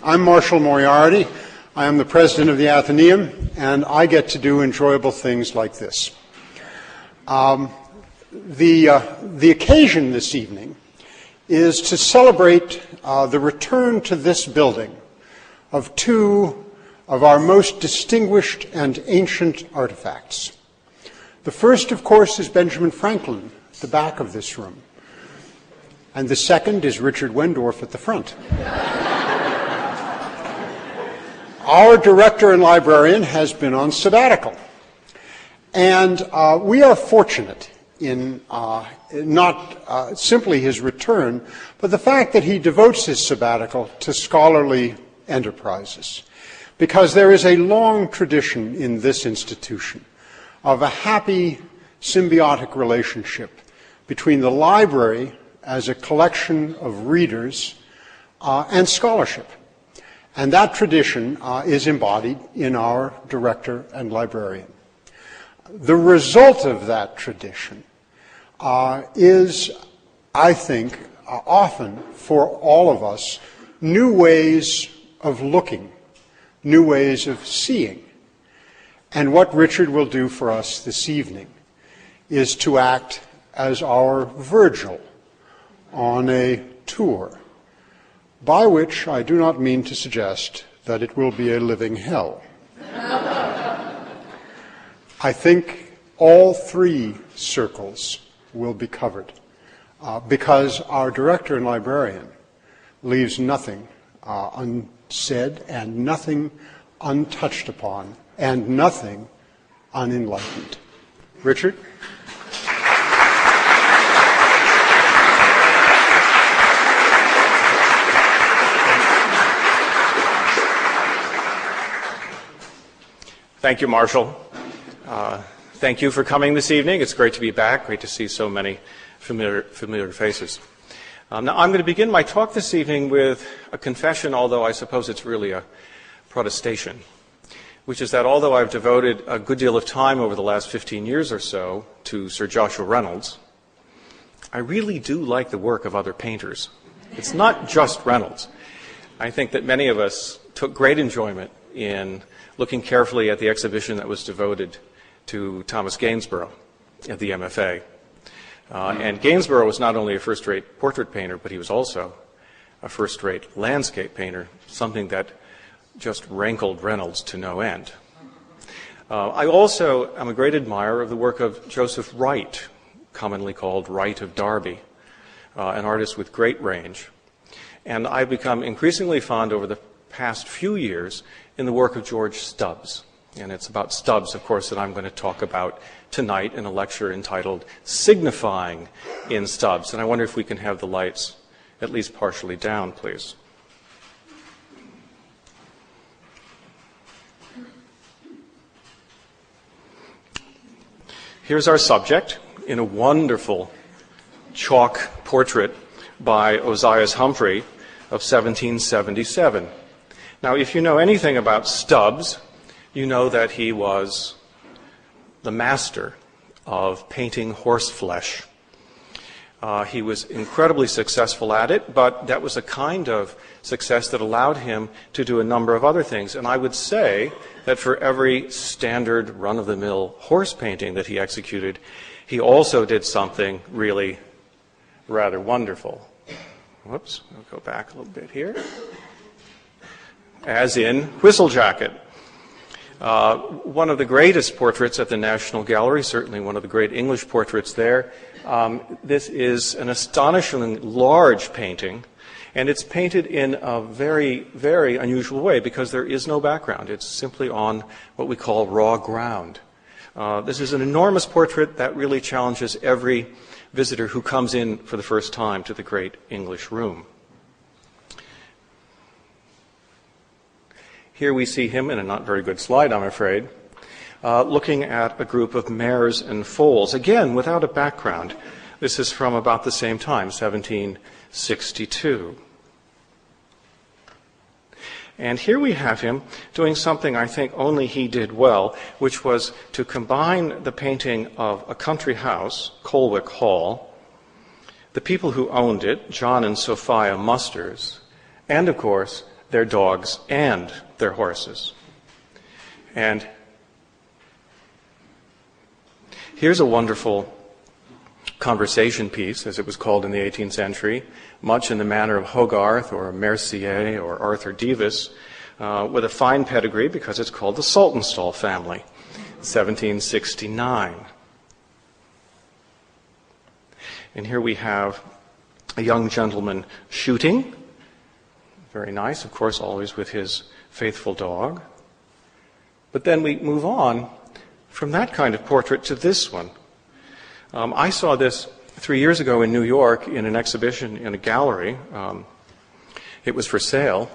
I'm Marshall Moriarty. I am the president of the Athenaeum, and I get to do enjoyable things like this. The occasion this evening is to celebrate the return to this building of two of our most distinguished and ancient artifacts. The first, of course, is Benjamin Franklin at the back of this room, and the second is Richard Wendorf at the front. Our director and librarian has been on sabbatical, and we are fortunate in not simply his return, but the fact that he devotes his sabbatical to scholarly enterprises, because there is a long tradition in this institution of a happy symbiotic relationship between the library as a collection of readers and scholarship. And that tradition is embodied in our director and librarian. The result of that tradition is, I think, often for all of us, new ways of looking, new ways of seeing. And what Richard will do for us this evening is to act as our Virgil on a tour, by which I do not mean to suggest that it will be a living hell. I think all three circles will be covered, because our director and librarian leaves nothing unsaid and nothing untouched upon and nothing unenlightened. Richard? Thank you, Marshall. Thank you for coming this evening. It's great to be back. Great to see so many familiar faces. Now, I'm going to begin my talk this evening with a confession, although I suppose it's really a protestation, which is that although I've devoted a good deal of time over the last 15 years or so to Sir Joshua Reynolds, I really do like the work of other painters. It's not just Reynolds. I think that many of us took great enjoyment in looking carefully at the exhibition that was devoted to Thomas Gainsborough at the MFA. And Gainsborough was not only a first-rate portrait painter, but he was also a first-rate landscape painter, something that just rankled Reynolds to no end. I also am a great admirer of the work of Joseph Wright, commonly called Wright of Derby, an artist with great range. And I've become increasingly fond over the past few years in the work of George Stubbs. And it's about Stubbs, of course, that I'm going to talk about tonight in a lecture entitled Signifying in Stubbs. And I wonder if we can have the lights at least partially down, please. Here's our subject in a wonderful chalk portrait by Ozias Humphrey of 1777. Now, if you know anything about Stubbs, you know that he was the master of painting horseflesh. He was incredibly successful at it, but that was a kind of success that allowed him to do a number of other things. And I would say that for every standard run-of-the-mill horse painting that he executed, he also did something really rather wonderful. Whoops, I'll go back a little bit here. As in Whistlejacket. One of the greatest portraits at the National Gallery, certainly one of the great English portraits there. This is an astonishingly large painting, and it's painted in a very, very unusual way because there is no background. It's simply on what we call raw ground. This is an enormous portrait that really challenges every visitor who comes in for the first time to the great English room. Here we see him in a not very good slide, I'm afraid, looking at a group of mares and foals, again, without a background. This is from about the same time, 1762. And here we have him doing something I think only he did well, which was to combine the painting of a country house, Colwick Hall, the people who owned it, John and Sophia Musters, and, of course, their dogs, and their horses. And here's a wonderful conversation piece, as it was called in the 18th century, much in the manner of Hogarth or Mercier or Arthur Davis, with a fine pedigree because it's called the Saltonstall family, 1769. And here we have a young gentleman shooting, very nice, of course, always with his faithful dog. But then we move on from that kind of portrait to this one. I saw this 3 years ago in New York in an exhibition in a gallery. It was for sale.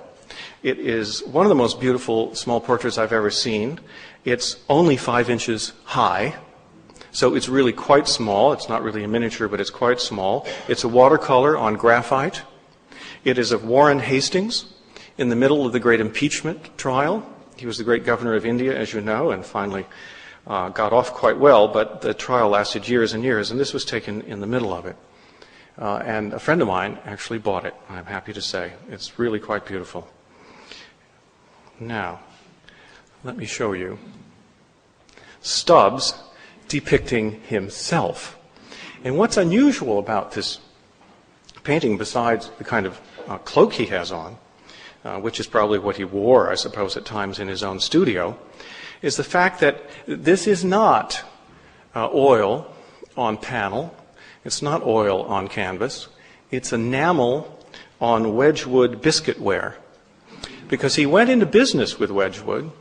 It is one of the most beautiful small portraits I've ever seen. It's only 5 inches high, so it's really quite small. It's not really a miniature, but it's quite small. It's a watercolor on graphite. It is of Warren Hastings in the middle of the great impeachment trial. He was the great governor of India, as you know, and finally got off quite well, but the trial lasted years and years, and this was taken in the middle of it. And a friend of mine actually bought it, I'm happy to say. It's really quite beautiful. Now, let me show you Stubbs depicting himself. And what's unusual about this painting, besides the kind of cloak he has on, which is probably what he wore, I suppose, at times in his own studio, is the fact that this is not oil on panel. It's not oil on canvas. It's enamel on Wedgwood biscuitware. Because he went into business with Wedgwood,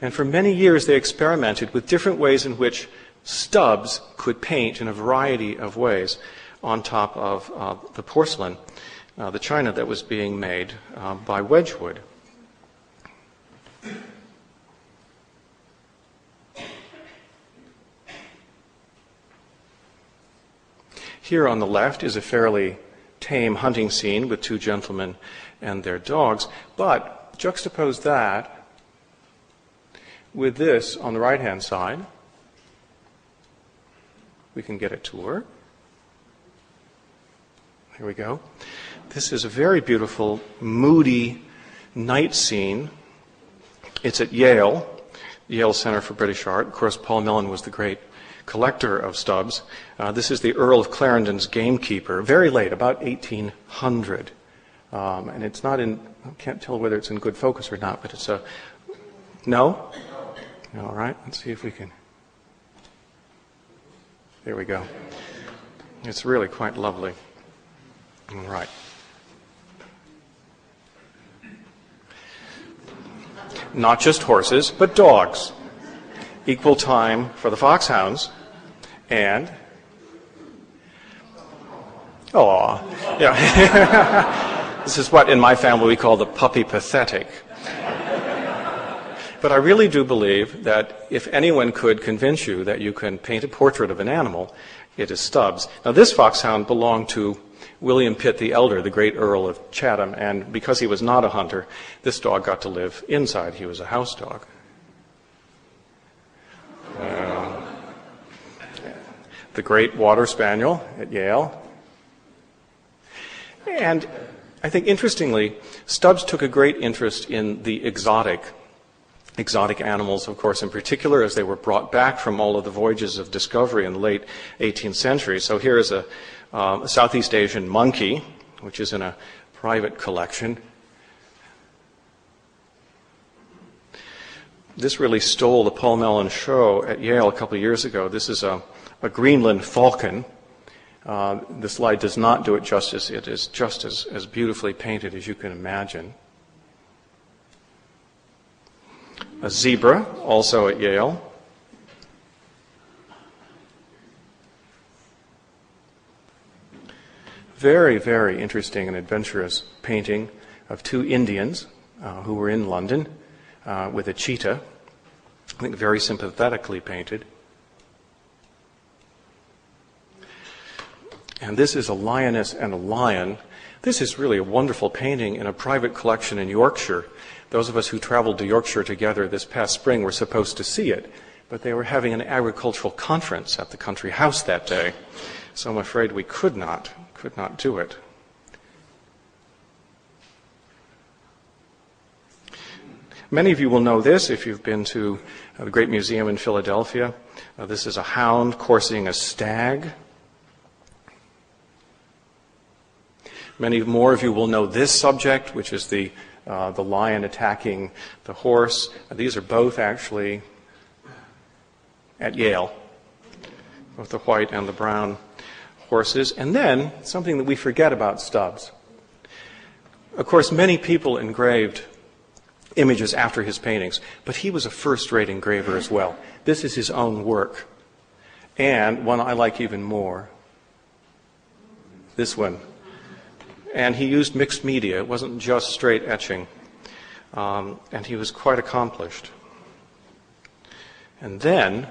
and for many years they experimented with different ways in which Stubbs could paint in a variety of ways on top of the porcelain, the china that was being made by Wedgwood. Here on the left is a fairly tame hunting scene with 2 gentlemen and their dogs, but juxtapose that with this on the right-hand side. We can get it to work. Here we go. This is a very beautiful, moody night scene. It's at Yale Center for British Art. Of course, Paul Millen was the great collector of Stubbs. This is the Earl of Clarendon's Gamekeeper, very late, about 1800. And it's not in, I can't tell whether it's in good focus or not, but it's a, no? All right, let's see if we can. There we go. It's really quite lovely. All right. Not just horses, but dogs. Equal time for the foxhounds and yeah. This is what in my family we call the puppy pathetic. But I really do believe that if anyone could convince you that you can paint a portrait of an animal, it is Stubbs. Now this foxhound belonged to William Pitt the Elder, the great Earl of Chatham, and because he was not a hunter, this dog got to live inside. He was a house dog. The great water spaniel at Yale. And I think interestingly, Stubbs took a great interest in the exotic animals, of course, in particular, as they were brought back from all of the voyages of discovery in the late 18th century. So here is a Southeast Asian monkey, which is in a private collection. This really stole the Paul Mellon show at Yale a couple of years ago. This is a Greenland falcon. The slide does not do it justice. It is just as beautifully painted as you can imagine. A zebra, also at Yale. Very, very interesting and adventurous painting of 2 Indians who were in London with a cheetah. I think very sympathetically painted. And this is a lioness and a lion. This is really a wonderful painting in a private collection in Yorkshire. Those of us who traveled to Yorkshire together this past spring were supposed to see it, but they were having an agricultural conference at the country house that day. So I'm afraid we could not do it. Many of you will know this if you've been to the Great Museum in Philadelphia. This is a hound coursing a stag. Many more of you will know this subject, which is the lion attacking the horse. These are both actually at Yale, both the white and the brown horses. And then, something that we forget about Stubbs. Of course, many people engraved images after his paintings, but he was a first-rate engraver as well. This is his own work. And one I like even more, this one. And he used mixed media. It wasn't just straight etching. And he was quite accomplished. And then,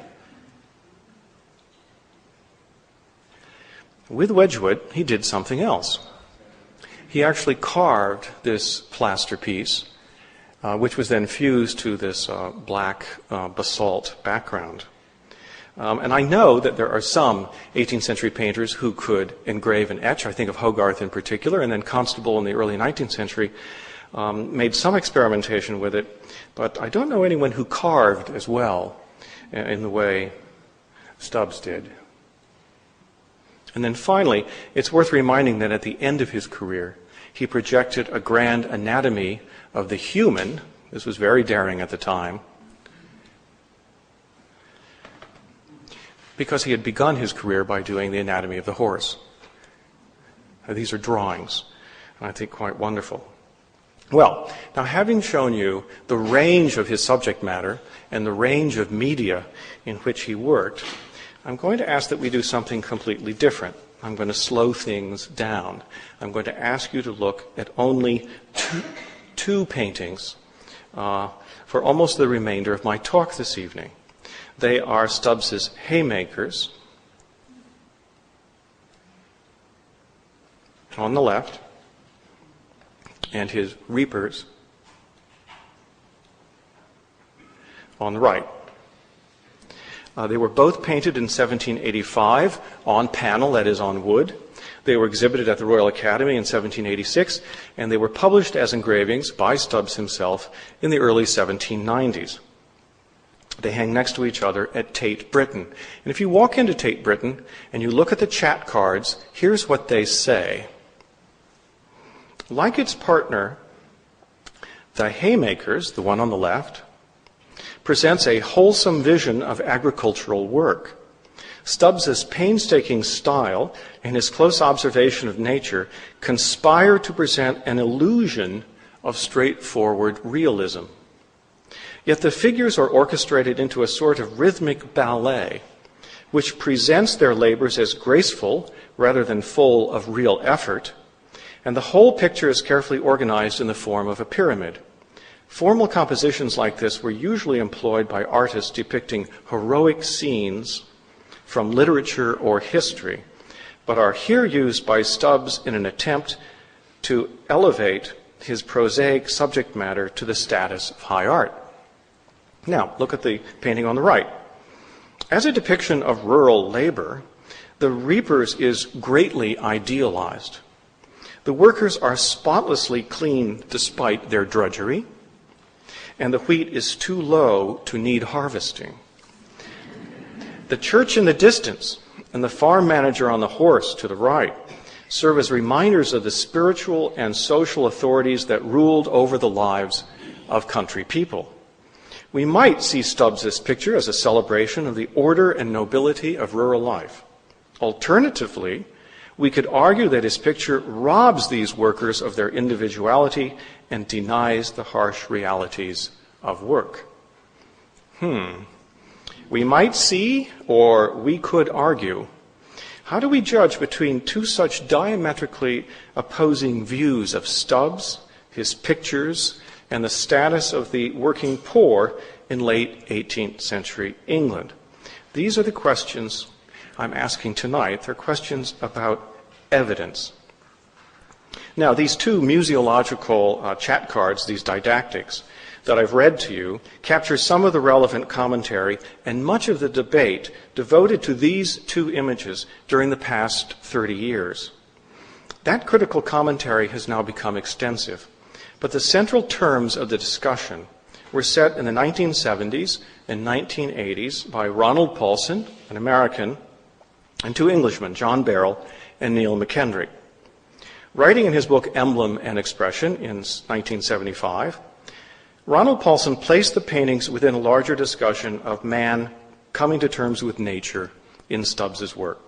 with Wedgwood, he did something else. He actually carved this plaster piece, which was then fused to this black basalt background. And I know that there are some 18th century painters who could engrave and etch. I think of Hogarth in particular, and then Constable in the early 19th century made some experimentation with it. But I don't know anyone who carved as well in the way Stubbs did. And then finally, it's worth reminding that at the end of his career, he projected a grand anatomy of the human. This was very daring at the time, because he had begun his career by doing the anatomy of the horse. Now, these are drawings, and I think quite wonderful. Well, now having shown you the range of his subject matter and the range of media in which he worked, I'm going to ask that we do something completely different. I'm going to slow things down. I'm going to ask you to look at only two paintings for almost the remainder of my talk this evening. They are Stubbs's Haymakers on the left and his Reapers on the right. They were both painted in 1785 on panel, that is on wood. They were exhibited at the Royal Academy in 1786, and they were published as engravings by Stubbs himself in the early 1790s. They hang next to each other at Tate Britain. And if you walk into Tate Britain and you look at the chat cards, here's what they say. Like its partner, the Haymakers, the one on the left, presents a wholesome vision of agricultural work. Stubbs's painstaking style and his close observation of nature conspire to present an illusion of straightforward realism. Yet the figures are orchestrated into a sort of rhythmic ballet, which presents their labors as graceful rather than full of real effort, and the whole picture is carefully organized in the form of a pyramid. Formal compositions like this were usually employed by artists depicting heroic scenes from literature or history, but are here used by Stubbs in an attempt to elevate his prosaic subject matter to the status of high art. Now, look at the painting on the right. As a depiction of rural labor, the Reapers is greatly idealized. The workers are spotlessly clean despite their drudgery, and the wheat is too low to need harvesting. The church in the distance and the farm manager on the horse to the right serve as reminders of the spiritual and social authorities that ruled over the lives of country people. We might see Stubbs's picture as a celebration of the order and nobility of rural life. Alternatively, we could argue that his picture robs these workers of their individuality and denies the harsh realities of work. We might see, or we could argue, how do we judge between two such diametrically opposing views of Stubbs, his pictures, and the status of the working poor in late 18th century England? These are the questions I'm asking tonight. They're questions about evidence. Now, these two museological chat cards, these didactics that I've read to you, capture some of the relevant commentary and much of the debate devoted to these two images during the past 30 years. That critical commentary has now become extensive, but the central terms of the discussion were set in the 1970s and 1980s by Ronald Paulson, an American, and two Englishmen, John Barrell and Neil McKendry. Writing in his book Emblem and Expression in 1975, Ronald Paulson placed the paintings within a larger discussion of man coming to terms with nature in Stubbs's work.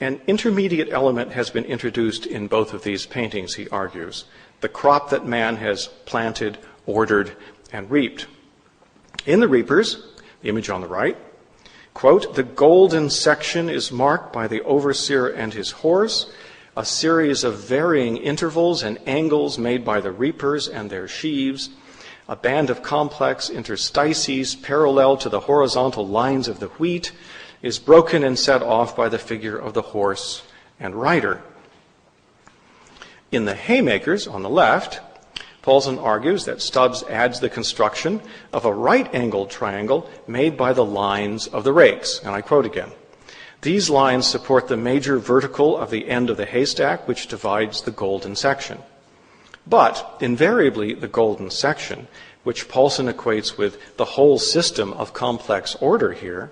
An intermediate element has been introduced in both of these paintings, he argues, the crop that man has planted, ordered, and reaped. In the Reapers, the image on the right, quote, "The golden section is marked by the overseer and his horse, a series of varying intervals and angles made by the reapers and their sheaves, a band of complex interstices parallel to the horizontal lines of the wheat, is broken and set off by the figure of the horse and rider." In the Haymakers, on the left, Paulson argues that Stubbs adds the construction of a right-angled triangle made by the lines of the rakes, and I quote again, "These lines support the major vertical of the end of the haystack, which divides the golden section." But invariably, the golden section, which Paulson equates with the whole system of complex order here,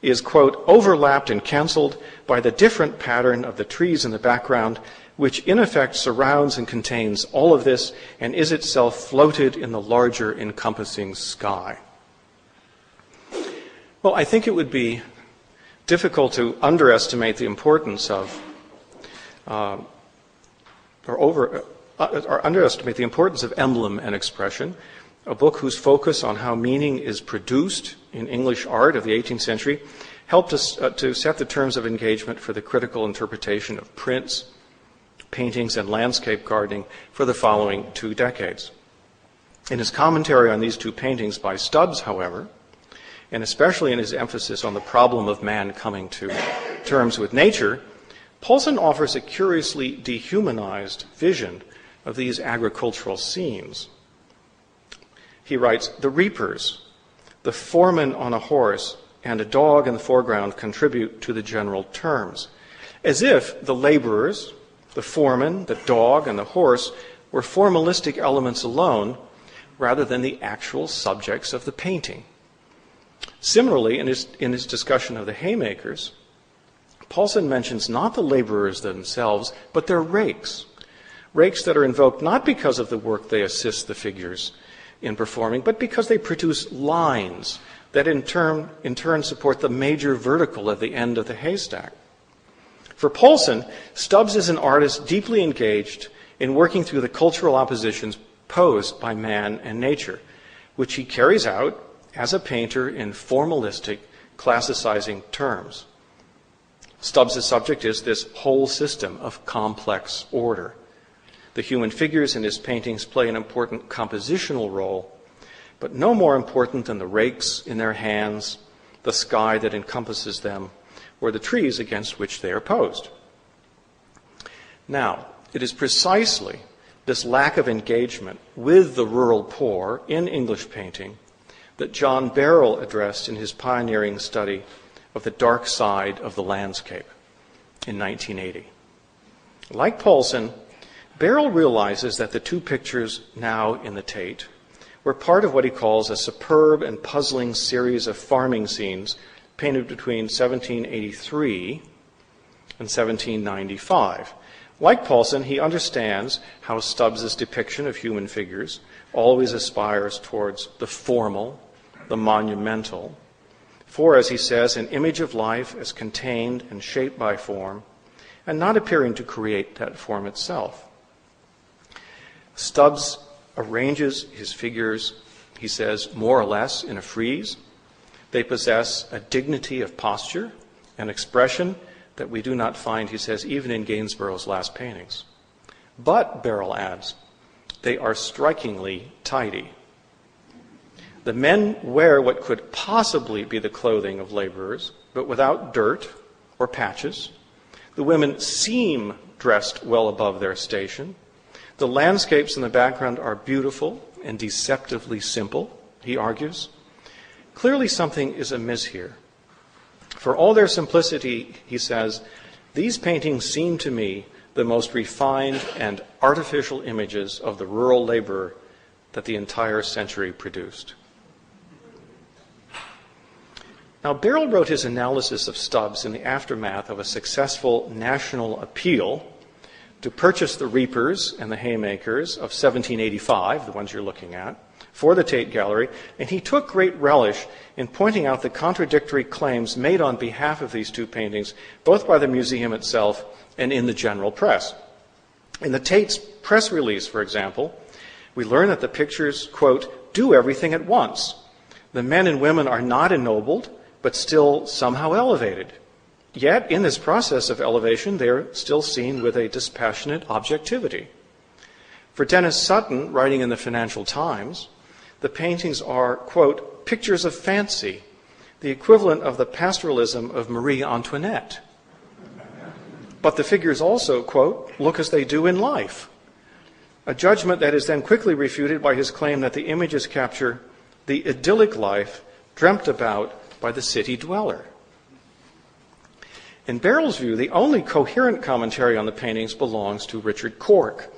is, quote, "overlapped and canceled by the different pattern of the trees in the background, which in effect surrounds and contains all of this and is itself floated in the larger encompassing sky." Well, I think it would be difficult to underestimate the importance of, underestimate the importance of Emblem and Expression, a book whose focus on how meaning is produced in English art of the 18th century helped us to set the terms of engagement for the critical interpretation of prints, paintings, and landscape gardening for the following 2 decades. In his commentary on these 2 paintings by Stubbs, however, and especially in his emphasis on the problem of man coming to terms with nature, Paulson offers a curiously dehumanized vision of these agricultural scenes. He writes, "The reapers, the foreman on a horse, and a dog in the foreground contribute to the general terms, as if the laborers, the foreman, the dog, and the horse were formalistic elements alone rather than the actual subjects of the painting." Similarly, in his discussion of the Haymakers, Paulson mentions not the laborers themselves, but their rakes, rakes that are invoked not because of the work they assist the figures in performing, but because they produce lines that in turn support the major vertical at the end of the haystack. For Paulson, Stubbs is an artist deeply engaged in working through the cultural oppositions posed by man and nature, which he carries out as a painter in formalistic, classicizing terms. Stubbs' subject is this whole system of complex order. The human figures in his paintings play an important compositional role, but no more important than the rakes in their hands, the sky that encompasses them, or the trees against which they are posed. Now, it is precisely this lack of engagement with the rural poor in English painting that John Barrell addressed in his pioneering study of the dark side of the landscape in 1980. Like Paulson, Barrell realizes that the 2 pictures now in the Tate were part of what he calls a superb and puzzling series of farming scenes painted between 1783 and 1795. Like Paulson, he understands how Stubbs' depiction of human figures always aspires towards the formal, the monumental, for, as he says, an image of life as contained and shaped by form, and not appearing to create that form itself. Stubbs arranges his figures, he says, more or less in a frieze. They possess a dignity of posture and expression that we do not find, he says, even in Gainsborough's last paintings. But, Barrell adds, they are strikingly tidy. The men wear what could possibly be the clothing of laborers, but without dirt or patches. The women seem dressed well above their station. The landscapes in the background are beautiful and deceptively simple, he argues. Clearly something is amiss here. For all their simplicity, he says, these paintings seem to me the most refined and artificial images of the rural laborer that the entire century produced. Now, Beryl wrote his analysis of Stubbs in the aftermath of a successful national appeal to purchase the Reapers and the Haymakers of 1785, the ones you're looking at, for the Tate Gallery, and he took great relish in pointing out the contradictory claims made on behalf of these two paintings, both by the museum itself and in the general press. In the Tate's press release, for example, we learn that the pictures, quote, do everything at once. The men and women are not ennobled, but still somehow elevated. Yet, in this process of elevation, they're still seen with a dispassionate objectivity. For Dennis Sutton, writing in the Financial Times, the paintings are, quote, pictures of fancy, the equivalent of the pastoralism of Marie Antoinette. But the figures also, quote, look as they do in life. A judgment that is then quickly refuted by his claim that the images capture the idyllic life dreamt about by the city dweller. In Beryl's view, the only coherent commentary on the paintings belongs to Richard Cork,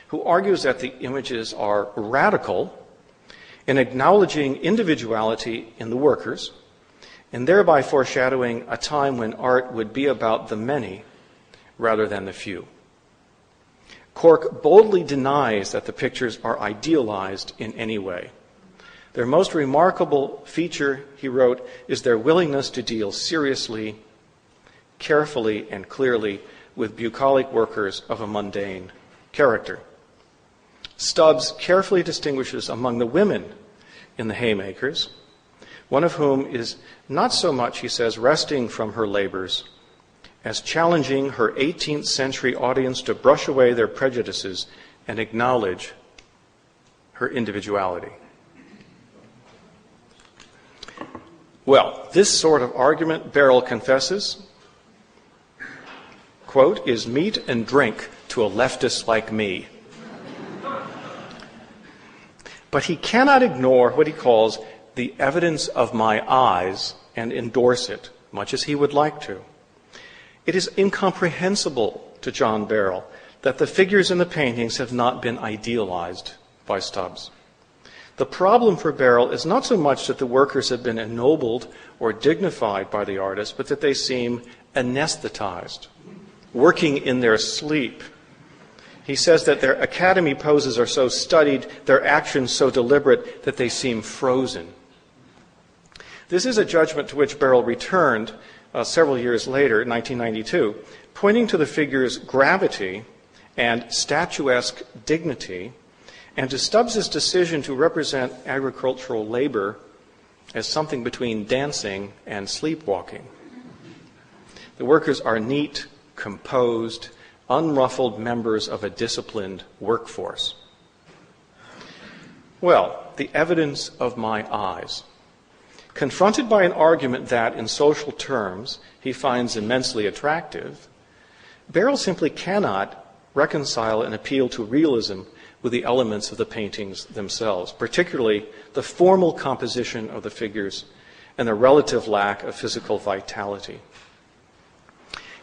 who argues that the images are radical in acknowledging individuality in the workers, and thereby foreshadowing a time when art would be about the many rather than the few. Cork boldly denies that the pictures are idealized in any way. Their most remarkable feature, he wrote, is their willingness to deal seriously, carefully, and clearly with bucolic workers of a mundane character. Stubbs carefully distinguishes among the women in the Haymakers, one of whom is not so much, he says, resting from her labors, as challenging her 18th century audience to brush away their prejudices and acknowledge her individuality. Well, this sort of argument, Beryl confesses, quote, is meat and drink to a leftist like me. But he cannot ignore what he calls the evidence of my eyes and endorse it, much as he would like to. It is incomprehensible to John Beryl that the figures in the paintings have not been idealized by Stubbs. The problem for Beryl is not so much that the workers have been ennobled or dignified by the artist, but that they seem anesthetized, working in their sleep. He says that their academy poses are so studied, their actions so deliberate, that they seem frozen. This is a judgment to which Beryl returned several years later, in 1992, pointing to the figure's gravity and statuesque dignity, and to Stubbs's decision to represent agricultural labor as something between dancing and sleepwalking. The workers are neat, composed, unruffled members of a disciplined workforce. Well, the evidence of my eyes. Confronted by an argument that, in social terms, he finds immensely attractive, Beryl simply cannot reconcile an appeal to realism with the elements of the paintings themselves, particularly the formal composition of the figures and the relative lack of physical vitality.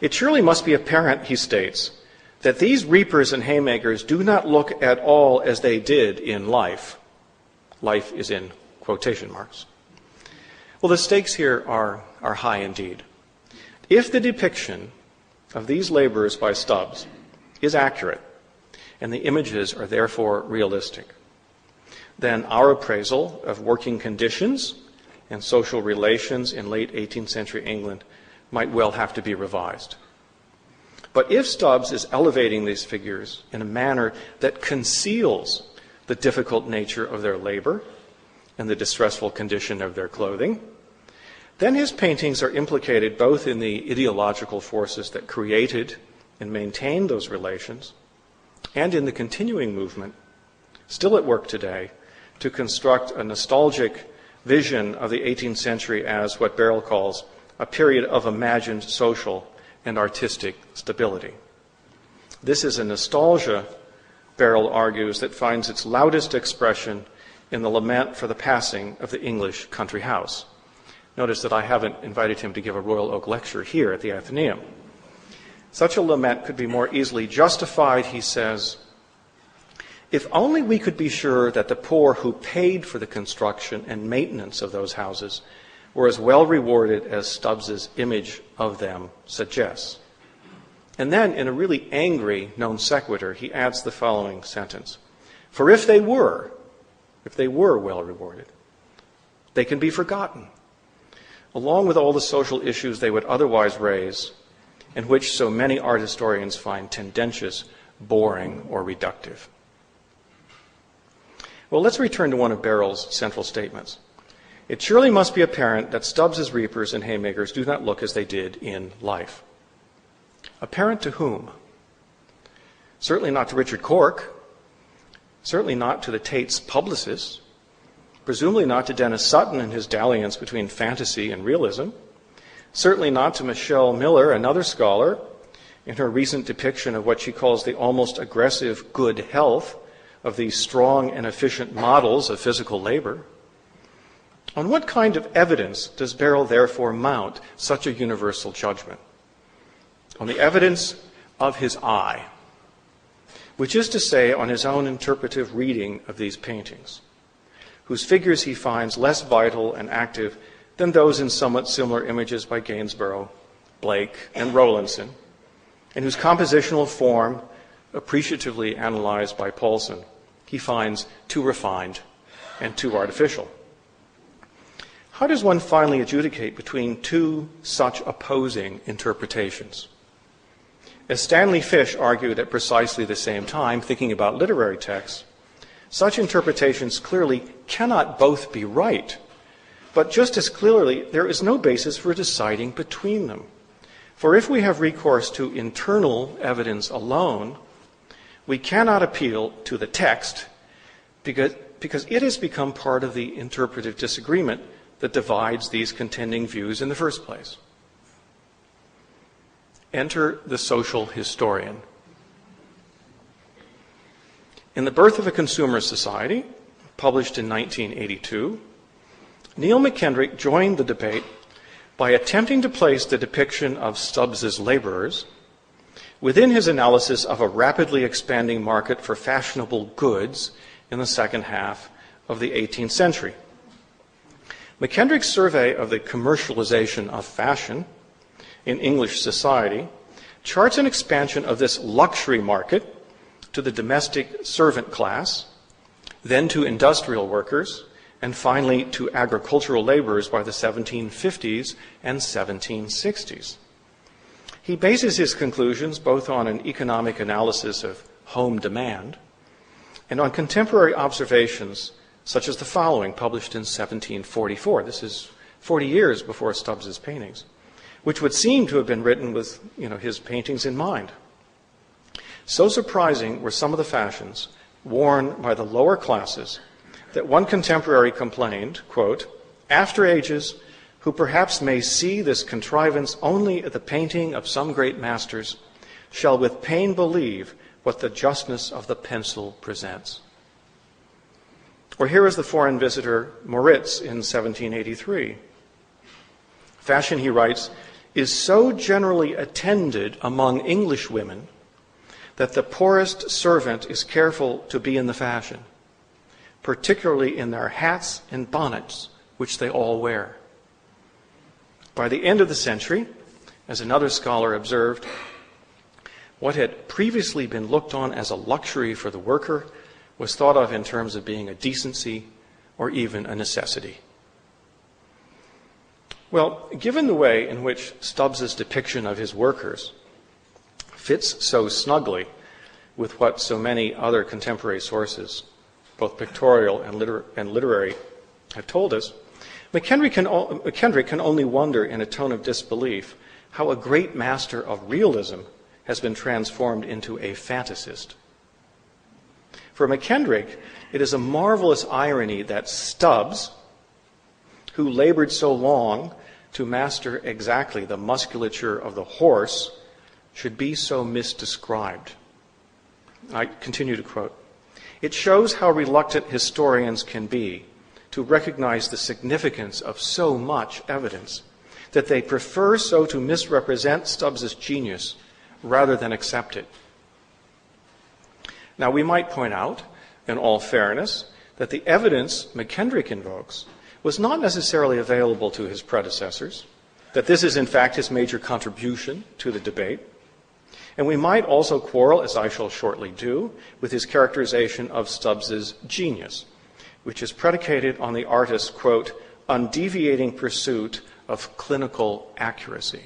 It surely must be apparent, he states, that these Reapers and Haymakers do not look at all as they did in life. Life is in quotation marks. Well, the stakes here are high indeed. If the depiction of these laborers by Stubbs is accurate, and the images are therefore realistic, then our appraisal of working conditions and social relations in late 18th century England might well have to be revised. But if Stubbs is elevating these figures in a manner that conceals the difficult nature of their labor and the distressful condition of their clothing, then his paintings are implicated both in the ideological forces that created and maintained those relations and in the continuing movement, still at work today, to construct a nostalgic vision of the 18th century as what Beryl calls a period of imagined social and artistic stability. This is a nostalgia, Beryl argues, that finds its loudest expression in the lament for the passing of the English country house. Notice that I haven't invited him to give a Royal Oak lecture here at the Athenaeum. Such a lament could be more easily justified, he says, If only we could be sure that the poor who paid for the construction and maintenance of those houses were as well rewarded as Stubbs's image of them suggests. And then, in a really angry non sequitur, he adds the following sentence. For if they were well rewarded, they can be forgotten, along with all the social issues they would otherwise raise, and which so many art historians find tendentious, boring, or reductive. Well, let's return to one of Barrell's central statements. It surely must be apparent that Stubbs's Reapers and Haymakers do not look as they did in life. Apparent to whom? Certainly not to Richard Cork, certainly not to the Tate's publicists, presumably not to Dennis Sutton and his dalliance between fantasy and realism, certainly not to Michelle Miller, another scholar, in her recent depiction of what she calls the almost aggressive good health of these strong and efficient models of physical labor. On what kind of evidence does Barrell therefore mount such a universal judgment? On the evidence of his eye, which is to say, on his own interpretive reading of these paintings, whose figures he finds less vital and active than those in somewhat similar images by Gainsborough, Blake, and Rowlandson, and whose compositional form, appreciatively analyzed by Paulson, he finds too refined and too artificial. How does one finally adjudicate between two such opposing interpretations? As Stanley Fish argued at precisely the same time, thinking about literary texts, such interpretations clearly cannot both be right, but just as clearly there is no basis for deciding between them. For if we have recourse to internal evidence alone, we cannot appeal to the text because it has become part of the interpretive disagreement that divides these contending views in the first place. Enter the social historian. In The Birth of a Consumer Society, published in 1982, Neil McKendrick joined the debate by attempting to place the depiction of Stubbs's laborers within his analysis of a rapidly expanding market for fashionable goods in the second half of the 18th century. McKendrick's survey of the commercialization of fashion in English society charts an expansion of this luxury market to the domestic servant class, then to industrial workers, and finally to agricultural laborers by the 1750s and 1760s. He bases his conclusions both on an economic analysis of home demand and on contemporary observations such as the following, published in 1744. This is 40 years before Stubbs's paintings, which would seem to have been written with his paintings in mind. So surprising were some of the fashions worn by the lower classes that one contemporary complained, quote, "After ages, who perhaps may see this contrivance only at the painting of some great masters, shall with pain believe what the justness of the pencil presents." Or here is the foreign visitor Moritz in 1783. Fashion, he writes, is so generally attended among English women that the poorest servant is careful to be in the fashion, particularly in their hats and bonnets, which they all wear. By the end of the century, as another scholar observed, what had previously been looked on as a luxury for the worker was thought of in terms of being a decency or even a necessity. Well, given the way in which Stubbs's depiction of his workers fits so snugly with what so many other contemporary sources, both pictorial and literary, have told us, McKendrick can only wonder in a tone of disbelief how a great master of realism has been transformed into a fantasist. For McKendrick, it is a marvelous irony that Stubbs, who labored so long to master exactly the musculature of the horse, should be so misdescribed. I continue to quote, "It shows how reluctant historians can be to recognize the significance of so much evidence, that they prefer so to misrepresent Stubbs's genius rather than accept it." Now, we might point out in all fairness, that the evidence McKendrick invokes was not necessarily available to his predecessors, that this is in fact his major contribution to the debate, and we might also quarrel, as I shall shortly do, with his characterization of Stubbs's genius, which is predicated on the artist's, quote, undeviating pursuit of clinical accuracy.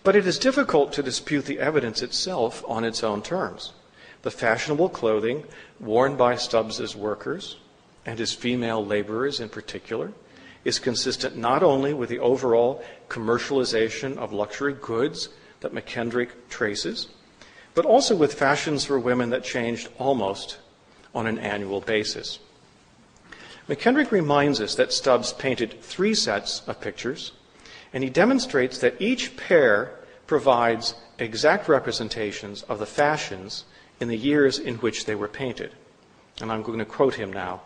But it is difficult to dispute the evidence itself on its own terms. The fashionable clothing worn by Stubbs's workers, and his female laborers in particular, is consistent not only with the overall commercialization of luxury goods that McKendrick traces, but also with fashions for women that changed almost on an annual basis. McKendrick reminds us that Stubbs painted 3 sets of pictures, and he demonstrates that each pair provides exact representations of the fashions in the years in which they were painted. And I'm going to quote him now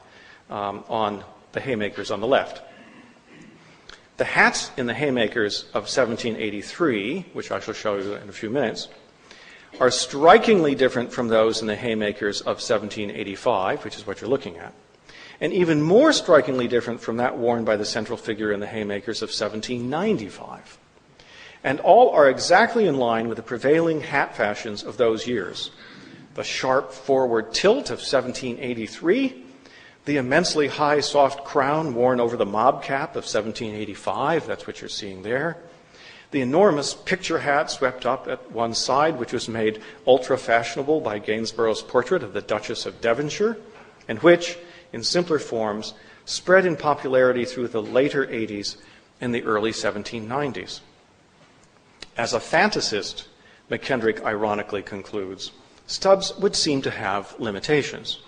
on the Haymakers on the left. The hats in the Haymakers of 1783, which I shall show you in a few minutes, are strikingly different from those in the Haymakers of 1785, which is what you're looking at, and even more strikingly different from that worn by the central figure in the Haymakers of 1795. And all are exactly in line with the prevailing hat fashions of those years. The sharp forward tilt of 1783, the immensely high soft crown worn over the mob cap of 1785, that's what you're seeing there, the enormous picture hat swept up at one side, which was made ultra-fashionable by Gainsborough's portrait of the Duchess of Devonshire, and which, in simpler forms, spread in popularity through the later 80s and the early 1790s. As a fantasist, McKendrick ironically concludes, Stubbs would seem to have limitations.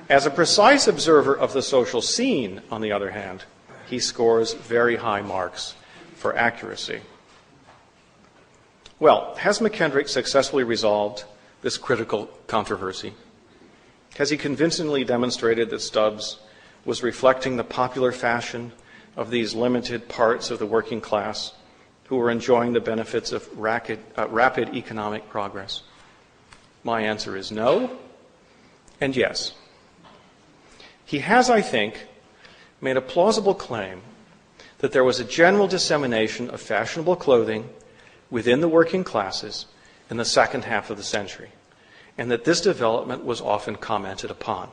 As a precise observer of the social scene, on the other hand, he scores very high marks for accuracy. Well, has McKendrick successfully resolved this critical controversy? Has he convincingly demonstrated that Stubbs was reflecting the popular fashion of these limited parts of the working class who were enjoying the benefits of rapid economic progress? My answer is no, and yes. He has, I think, made a plausible claim that there was a general dissemination of fashionable clothing within the working classes in the second half of the century, and that this development was often commented upon.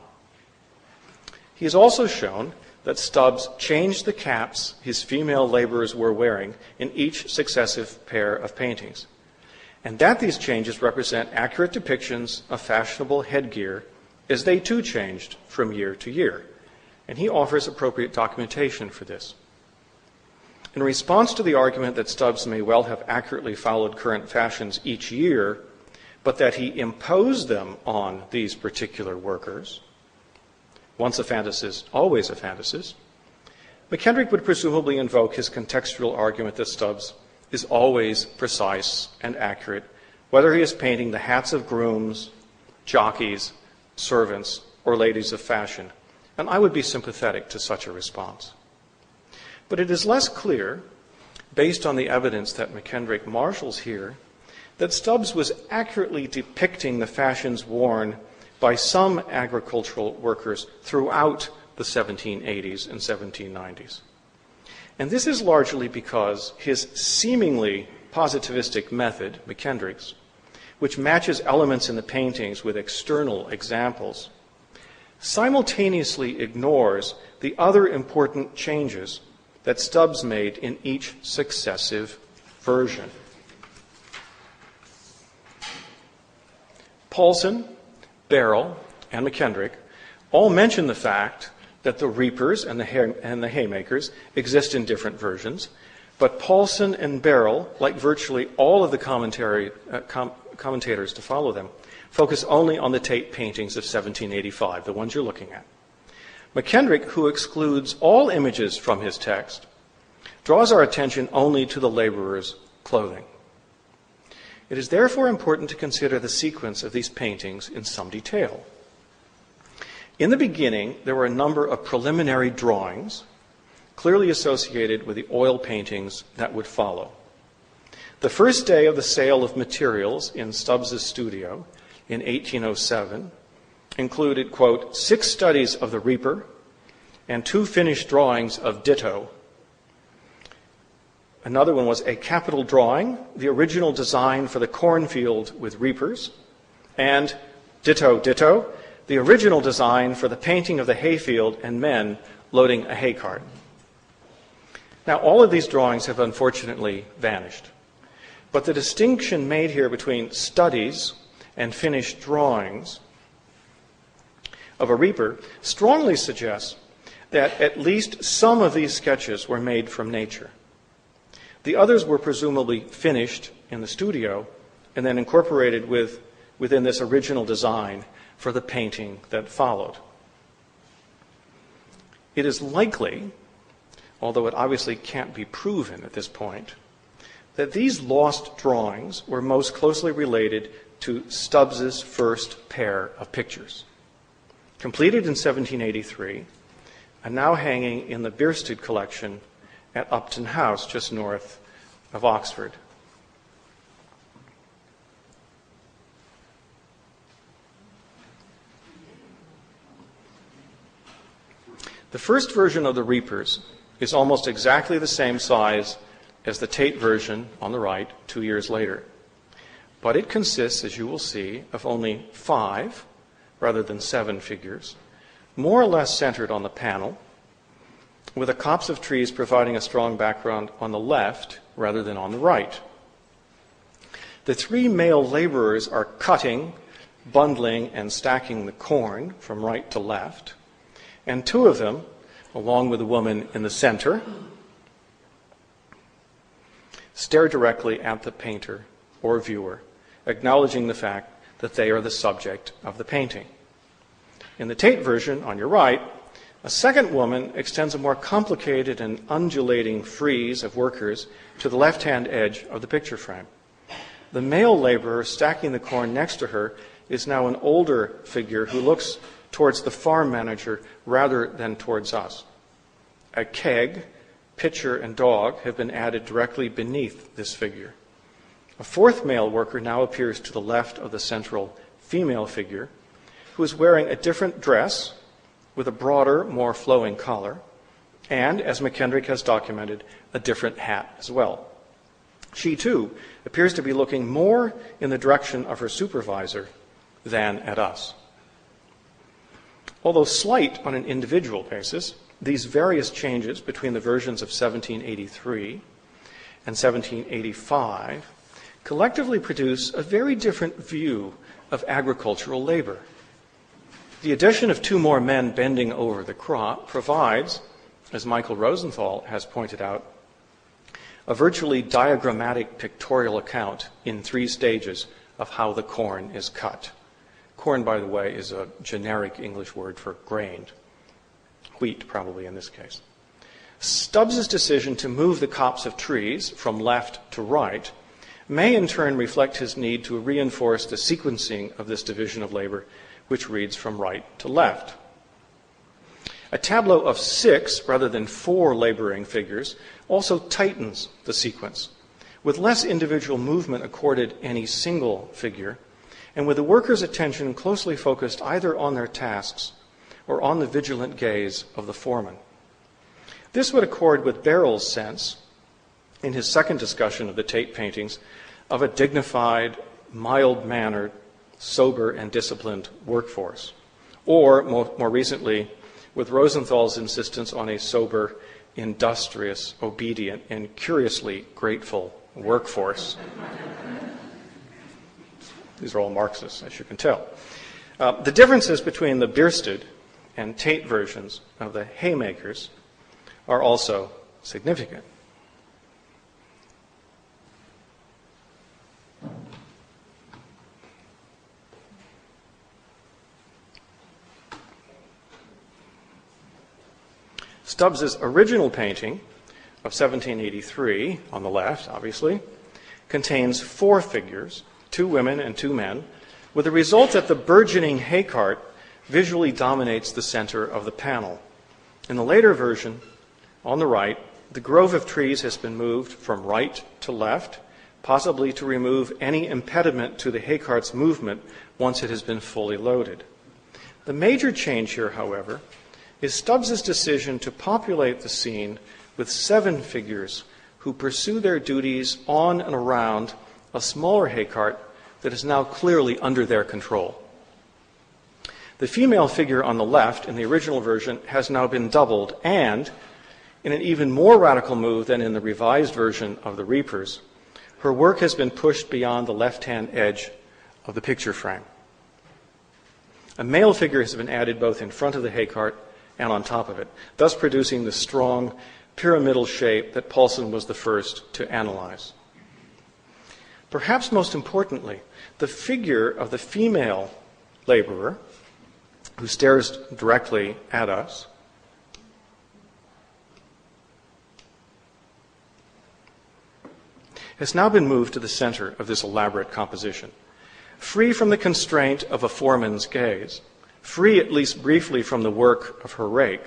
He has also shown that Stubbs changed the caps his female laborers were wearing in each successive pair of paintings, and that these changes represent accurate depictions of fashionable headgear as they too changed from year to year, and he offers appropriate documentation for this. In response to the argument that Stubbs may well have accurately followed current fashions each year, but that he imposed them on these particular workers, once a fantasist, always a fantasist, McKendrick would presumably invoke his contextual argument that Stubbs is always precise and accurate, whether he is painting the hats of grooms, jockeys, servants, or ladies of fashion, and I would be sympathetic to such a response. But it is less clear, based on the evidence that McKendrick marshals here, that Stubbs was accurately depicting the fashions worn by some agricultural workers throughout the 1780s and 1790s. And this is largely because his seemingly positivistic method, McKendrick's, which matches elements in the paintings with external examples, simultaneously ignores the other important changes that Stubbs made in each successive version. Paulson, Barrell, and McKendrick all mention the fact that the Reapers and the Haymakers exist in different versions, but Paulson and Barrell, like virtually all of the commentators to follow them, focus only on the Tate paintings of 1785, the ones you're looking at. McKendrick, who excludes all images from his text, draws our attention only to the laborers' clothing. It is therefore important to consider the sequence of these paintings in some detail. In the beginning, there were a number of preliminary drawings clearly associated with the oil paintings that would follow. The first day of the sale of materials in Stubbs's studio in 1807 included, quote, 6 studies of the Reaper and 2 finished drawings of Ditto. Another one was a capital drawing, the original design for the cornfield with reapers, and Ditto, Ditto, the original design for the painting of the hayfield and men loading a hay cart. Now, all of these drawings have unfortunately vanished. But the distinction made here between studies and finished drawings of a reaper strongly suggests that at least some of these sketches were made from nature. The others were presumably finished in the studio and then incorporated within this original design for the painting that followed. It is likely, although it obviously can't be proven at this point, that these lost drawings were most closely related to Stubbs's first pair of pictures, completed in 1783 and now hanging in the Bierstedt collection at Upton House, just north of Oxford. The first version of the Reapers is almost exactly the same size as the Tate version on the right 2 years later. But it consists, as you will see, of only 5 rather than 7 figures, more or less centered on the panel, with a copse of trees providing a strong background on the left rather than on the right. The 3 male laborers are cutting, bundling, and stacking the corn from right to left, and 2 of them, along with the woman in the center, stare directly at the painter or viewer, acknowledging the fact that they are the subject of the painting. In the Tate version, on your right, a second woman extends a more complicated and undulating frieze of workers to the left-hand edge of the picture frame. The male laborer stacking the corn next to her is now an older figure who looks towards the farm manager rather than towards us. A keg, pitcher, and dog have been added directly beneath this figure. A fourth male worker now appears to the left of the central female figure, who is wearing a different dress with a broader, more flowing collar, and, as McKendrick has documented, a different hat as well. She, too, appears to be looking more in the direction of her supervisor than at us. Although slight on an individual basis, these various changes between the versions of 1783 and 1785 collectively produce a very different view of agricultural labor. The addition of 2 more men bending over the crop provides, as Michael Rosenthal has pointed out, a virtually diagrammatic pictorial account in 3 stages of how the corn is cut. Corn, by the way, is a generic English word for grain. Wheat, probably in this case. Stubbs's decision to move the copse of trees from left to right may in turn reflect his need to reinforce the sequencing of this division of labor, which reads from right to left. A tableau of 6 rather than 4 laboring figures also tightens the sequence, with less individual movement accorded any single figure, and with the workers' attention closely focused either on their tasks or on the vigilant gaze of the foreman. This would accord with Barrell's sense, in his second discussion of the Tate paintings, of a dignified, mild-mannered, sober and disciplined workforce, or more recently, with Rosenthal's insistence on a sober, industrious, obedient, and curiously grateful workforce. These are all Marxists, as you can tell. The differences between the Bierstedt and Tate versions of the Haymakers are also significant. Stubbs's original painting of 1783, on the left, obviously, contains 4 figures, 2 women and 2 men, with the result that the burgeoning hay cart visually dominates the center of the panel. In the later version, on the right, the grove of trees has been moved from right to left, possibly to remove any impediment to the hay cart's movement once it has been fully loaded. The major change here, however, is Stubbs's decision to populate the scene with 7 figures who pursue their duties on and around a smaller hay cart that is now clearly under their control. The female figure on the left in the original version has now been doubled, and in an even more radical move than in the revised version of the Reapers, her work has been pushed beyond the left-hand edge of the picture frame. A male figure has been added both in front of the hay cart and on top of it, thus producing the strong pyramidal shape that Paulson was the first to analyze. Perhaps most importantly, the figure of the female laborer, who stares directly at us, has now been moved to the center of this elaborate composition. Free from the constraint of a foreman's gaze, free at least briefly from the work of her rake,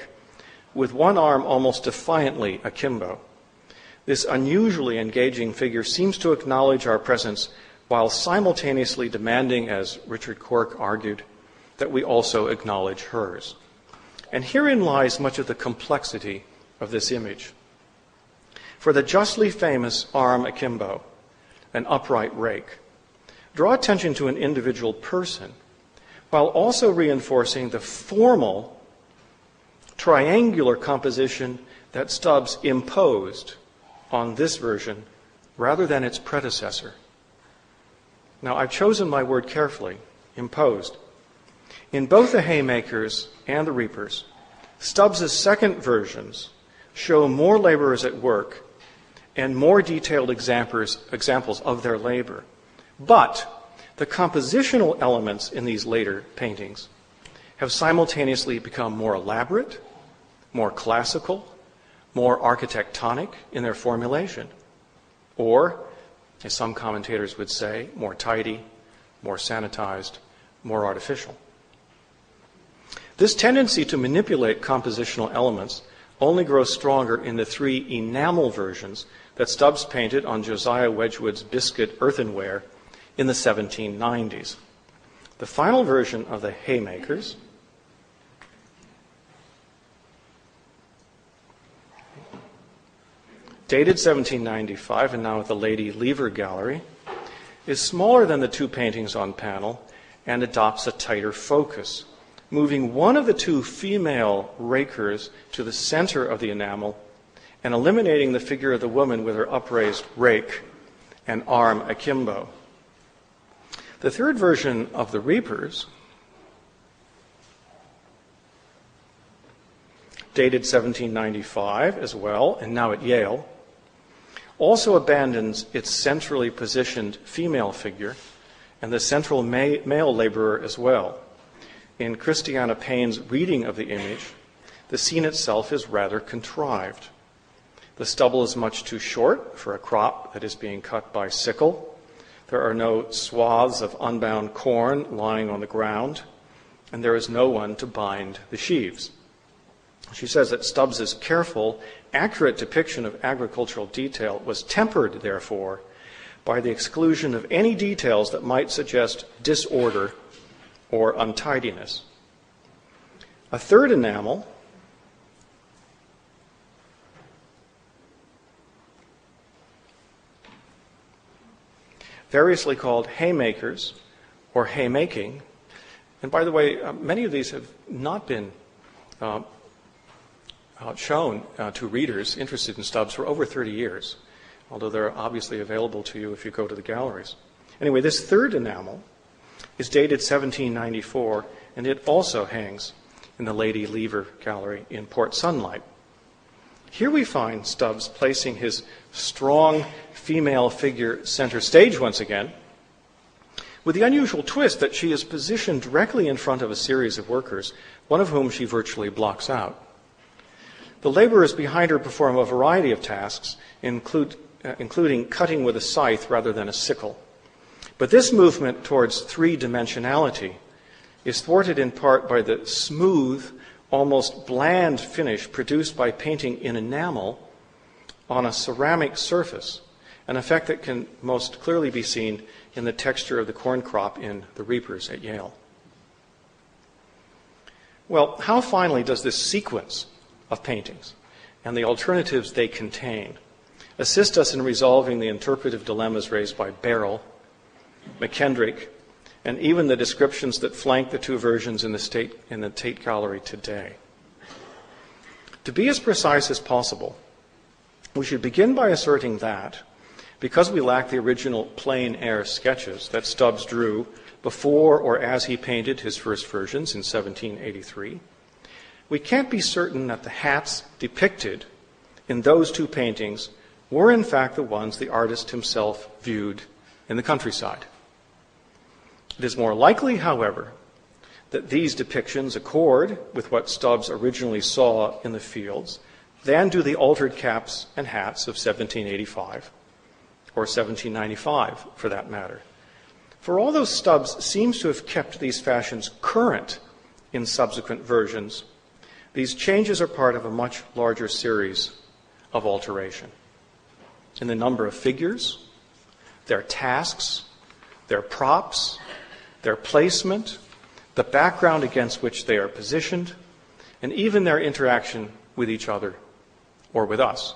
with one arm almost defiantly akimbo, this unusually engaging figure seems to acknowledge our presence while simultaneously demanding, as Richard Cork argued, that we also acknowledge hers. And herein lies much of the complexity of this image. For the justly famous arm akimbo, an upright rake, draw attention to an individual person while also reinforcing the formal triangular composition that Stubbs imposed on this version rather than its predecessor. Now, I've chosen my word carefully, imposed. In both the Haymakers and the Reapers, Stubbs's second versions show more laborers at work and more detailed examples of their labor. But the compositional elements in these later paintings have simultaneously become more elaborate, more classical, more architectonic in their formulation, or, as some commentators would say, more tidy, more sanitized, more artificial. This tendency to manipulate compositional elements only grows stronger in the 3 enamel versions that Stubbs painted on Josiah Wedgwood's biscuit earthenware in the 1790s. The final version of the Haymakers dated 1795 and now at the Lady Lever Gallery, is smaller than the 2 paintings on panel and adopts a tighter focus, moving one of the 2 female rakers to the center of the enamel and eliminating the figure of the woman with her upraised rake and arm akimbo. The third version of the Reapers, dated 1795 as well, and now at Yale, also abandons its centrally positioned female figure and the central male laborer as well. In Christiana Payne's reading of the image, the scene itself is rather contrived. The stubble is much too short for a crop that is being cut by sickle. There are no swaths of unbound corn lying on the ground, and there is no one to bind the sheaves. She says that Stubbs's careful, accurate depiction of agricultural detail was tempered, therefore, by the exclusion of any details that might suggest disorder or untidiness. A third enamel, variously called Haymakers or Haymaking, and by the way, many of these have not been shown to readers interested in Stubbs for over 30 years, although they're obviously available to you if you go to the galleries. Anyway, this third enamel is dated 1794, and it also hangs in the Lady Lever Gallery in Port Sunlight. Here we find Stubbs placing his strong female figure center stage once again, with the unusual twist that she is positioned directly in front of a series of workers, one of whom she virtually blocks out. The laborers behind her perform a variety of tasks, including cutting with a scythe rather than a sickle. But this movement towards 3-dimensionality is thwarted in part by the smooth, almost bland finish produced by painting in enamel on a ceramic surface, an effect that can most clearly be seen in the texture of the corn crop in the Reapers at Yale. Well, how finally does this sequence of paintings and the alternatives they contain assist us in resolving the interpretive dilemmas raised by Beryl, McKendrick, and even the descriptions that flank the two versions in the Tate Gallery today? To be as precise as possible, we should begin by asserting that, because we lack the original plein air sketches that Stubbs drew before or as he painted his first versions in 1783, we can't be certain that the hats depicted in those two paintings were in fact the ones the artist himself viewed in the countryside. It is more likely, however, that these depictions accord with what Stubbs originally saw in the fields than do the altered caps and hats of 1785, or 1795 for that matter. For although Stubbs seems to have kept these fashions current in subsequent versions, these changes are part of a much larger series of alteration in the number of figures, their tasks, their props, their placement, the background against which they are positioned, and even their interaction with each other or with us.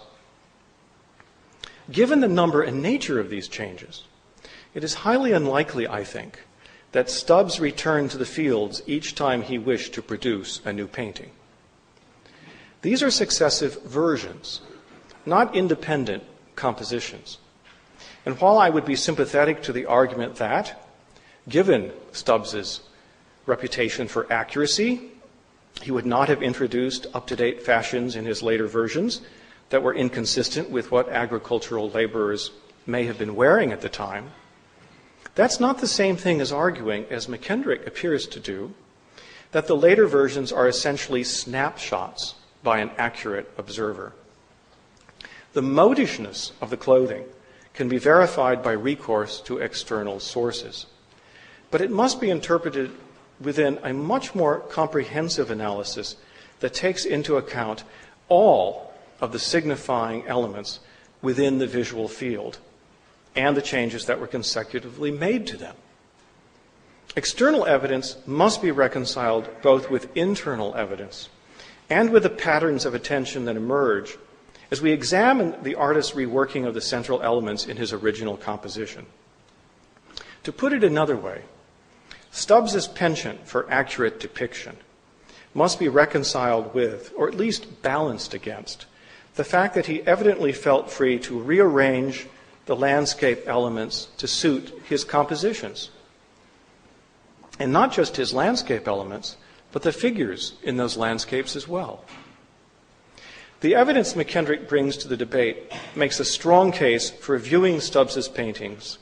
Given the number and nature of these changes, it is highly unlikely, I think, that Stubbs returned to the fields each time he wished to produce a new painting. These are successive versions, not independent compositions. And while I would be sympathetic to the argument that, given Stubbs's reputation for accuracy, he would not have introduced up-to-date fashions in his later versions that were inconsistent with what agricultural laborers may have been wearing at the time, that's not the same thing as arguing, as McKendrick appears to do, that the later versions are essentially snapshots by an accurate observer. The modishness of the clothing can be verified by recourse to external sources, but it must be interpreted within a much more comprehensive analysis that takes into account all of the signifying elements within the visual field and the changes that were consecutively made to them. External evidence must be reconciled both with internal evidence and with the patterns of attention that emerge as we examine the artist's reworking of the central elements in his original composition. To put it another way, Stubbs's penchant for accurate depiction must be reconciled with, or at least balanced against, the fact that he evidently felt free to rearrange the landscape elements to suit his compositions. And not just his landscape elements, but the figures in those landscapes as well. The evidence McKendrick brings to the debate makes a strong case for viewing Stubbs's paintings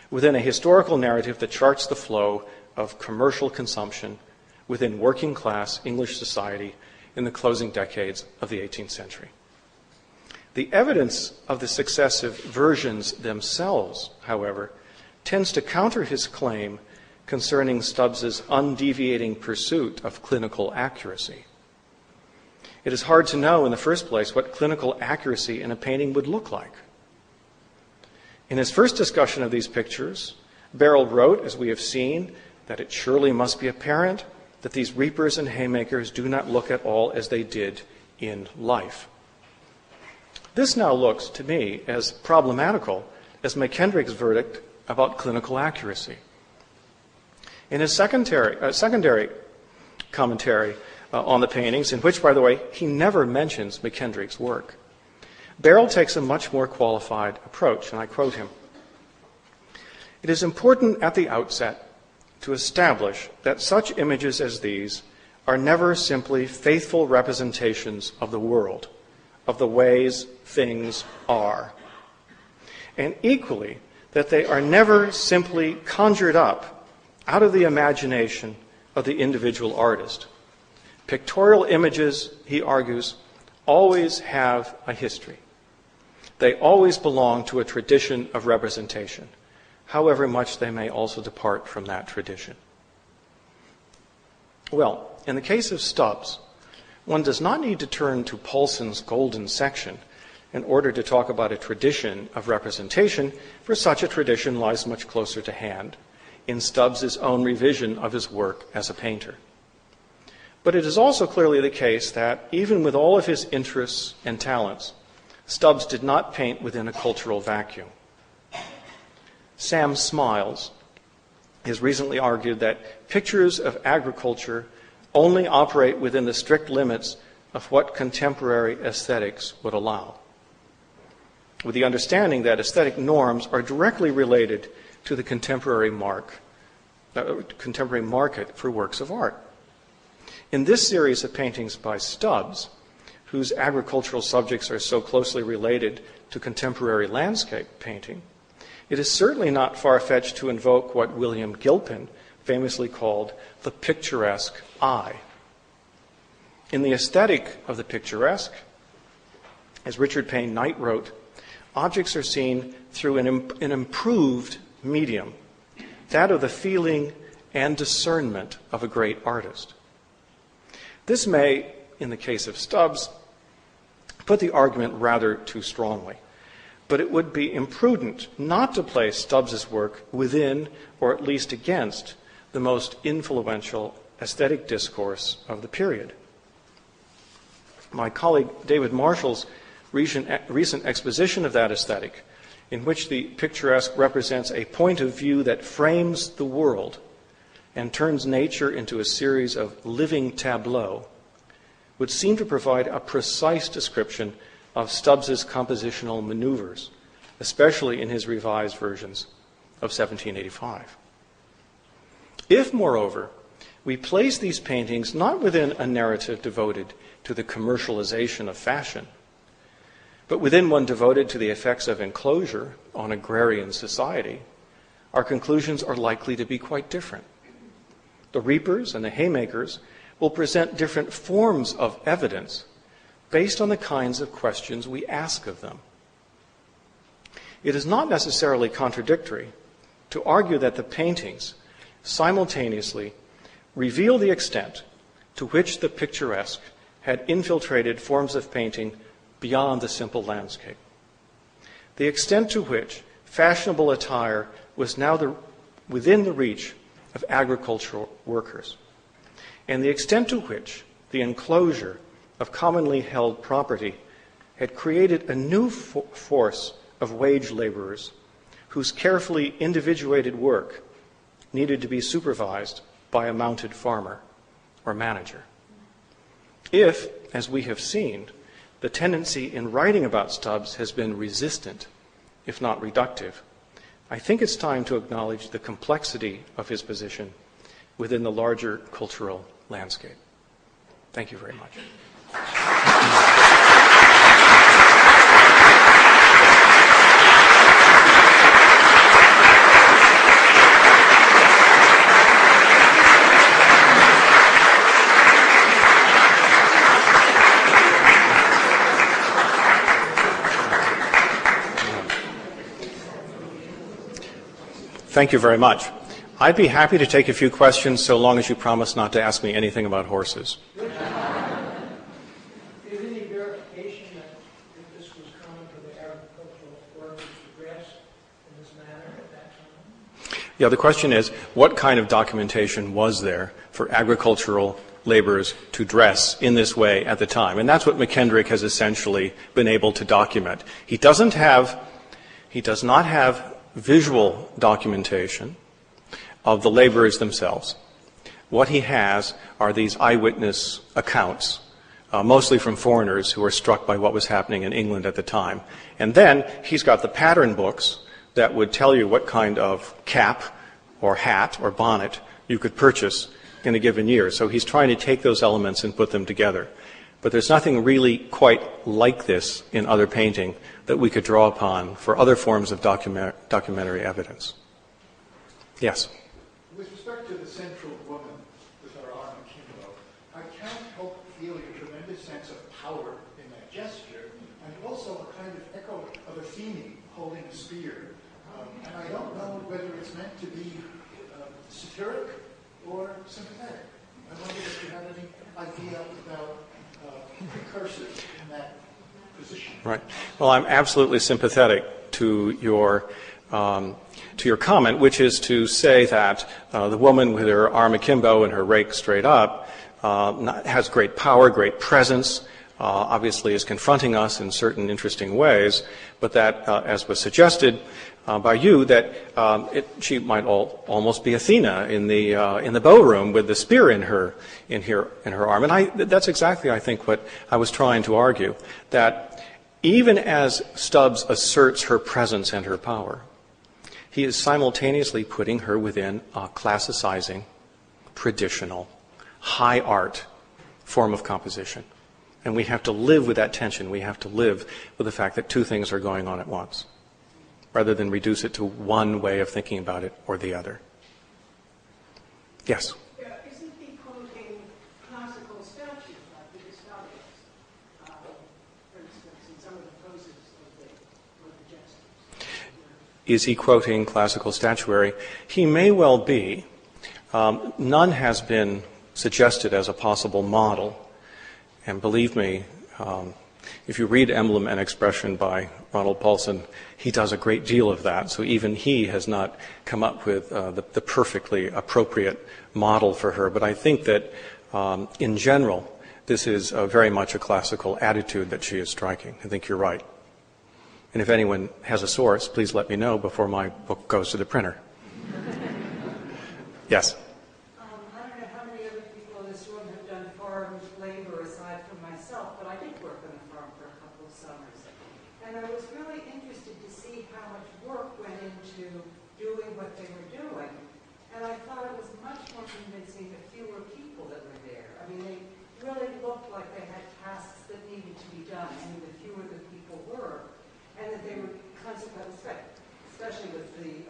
within a historical narrative that charts the flow of commercial consumption within working-class English society in the closing decades of the 18th century. The evidence of the successive versions themselves, however, tends to counter his claim concerning Stubbs's undeviating pursuit of clinical accuracy. It is hard to know in the first place what clinical accuracy in a painting would look like. In his first discussion of these pictures, Beryl wrote, as we have seen, that it surely must be apparent that these reapers and haymakers do not look at all as they did in life. This now looks to me as problematical as McKendrick's verdict about clinical accuracy. In his secondary commentary on the paintings, in which, by the way, he never mentions McKendrick's work, Beryl takes a much more qualified approach, and I quote him: "It is important at the outset to establish that such images as these are never simply faithful representations of the world, of the ways things are, and equally that they are never simply conjured up out of the imagination of the individual artist. Pictorial images," he argues, "always have a history. They always belong to a tradition of representation, however much they may also depart from that tradition." Well, in the case of Stubbs, one does not need to turn to Paulson's golden section in order to talk about a tradition of representation, for such a tradition lies much closer to hand in Stubbs's own revision of his work as a painter. But it is also clearly the case that, even with all of his interests and talents, Stubbs did not paint within a cultural vacuum. Sam Smiles has recently argued that pictures of agriculture only operate within the strict limits of what contemporary aesthetics would allow, with the understanding that aesthetic norms are directly related to the contemporary market for works of art. In this series of paintings by Stubbs, whose agricultural subjects are so closely related to contemporary landscape painting, it is certainly not far-fetched to invoke what William Gilpin famously called the picturesque eye. In the aesthetic of the picturesque, as Richard Payne Knight wrote, objects are seen through an improved medium, that of the feeling and discernment of a great artist. This may, in the case of Stubbs, put the argument rather too strongly, but it would be imprudent not to place Stubbs's work within, or at least against, the most influential aesthetic discourse of the period. My colleague David Marshall's recent exposition of that aesthetic, in which the picturesque represents a point of view that frames the world and turns nature into a series of living tableaux, would seem to provide a precise description of Stubbs's compositional maneuvers, especially in his revised versions of 1785. If, moreover, we place these paintings not within a narrative devoted to the commercialization of fashion, but within one devoted to the effects of enclosure on agrarian society, our conclusions are likely to be quite different. The Reapers and the Haymakers will present different forms of evidence based on the kinds of questions we ask of them. It is not necessarily contradictory to argue that the paintings simultaneously reveal the extent to which the picturesque had infiltrated forms of painting beyond the simple landscape, the extent to which fashionable attire was now within the reach of agricultural workers, and the extent to which the enclosure of commonly held property had created a new force of wage laborers whose carefully individuated work needed to be supervised by a mounted farmer or manager. If, as we have seen, the tendency in writing about Stubbs has been resistant, if not reductive, I think it's time to acknowledge the complexity of his position within the larger cultural landscape. Thank you very much. Thank you very much. I'd be happy to take a few questions so long as you promise not to ask me anything about horses. Is any verification that this was common to the agricultural workers to dress in this manner at that time? Yeah, the question is, what kind of documentation was there for agricultural laborers to dress in this way at the time? And that's what McKendrick has essentially been able to document. He does not have visual documentation of the laborers themselves. What he has are these eyewitness accounts, mostly from foreigners who were struck by what was happening in England at the time. And then he's got the pattern books that would tell you what kind of cap or hat or bonnet you could purchase in a given year. So he's trying to take those elements and put them together. But there's nothing really quite like this in other painting that we could draw upon for other forms of documentary evidence. Yes? With respect to the central woman with her arm akimbo, I can't help feeling a tremendous sense of power in that gesture, and also a kind of echo of Athene holding a spear. And I don't know whether it's meant to be satiric or sympathetic. I wonder if you have any idea about precursors in that position. Right. Well, I'm absolutely sympathetic to your comment, which is to say that the woman with her arm akimbo and her rake straight up has great power, great presence, obviously is confronting us in certain interesting ways, but that, as was suggested by you, that she might almost be Athena in the bow room with the spear in her arm. And that's exactly, I think, what I was trying to argue, that even as Stubbs asserts her presence and her power, he is simultaneously putting her within a classicizing, traditional, high art form of composition. And we have to live with that tension. We have to live with the fact that two things are going on at once, rather than reduce it to one way of thinking about it or the other. Yes? Yeah, isn't he quoting classical statues like the Gestapo's, for instance, in some of the poses of the gestures? Is he quoting classical statuary? He may well be. None has been suggested as a possible model. And believe me, if you read Emblem and Expression by Ronald Paulson, he does a great deal of that. So even he has not come up with the perfectly appropriate model for her. But I think that in general, this is very much a classical attitude that she is striking. I think you're right. And if anyone has a source, please let me know before my book goes to the printer. Yes? I don't know how many other people in this room have done farm labor aside from myself, but I did work on a farm for a couple of summers. And I was really interested to see how much work went into doing what they were doing. And I thought it was much more convincing the fewer people that were there. I mean, they really looked like they had tasks that needed to be done, and the fewer the people were, and that they were consequently, especially with the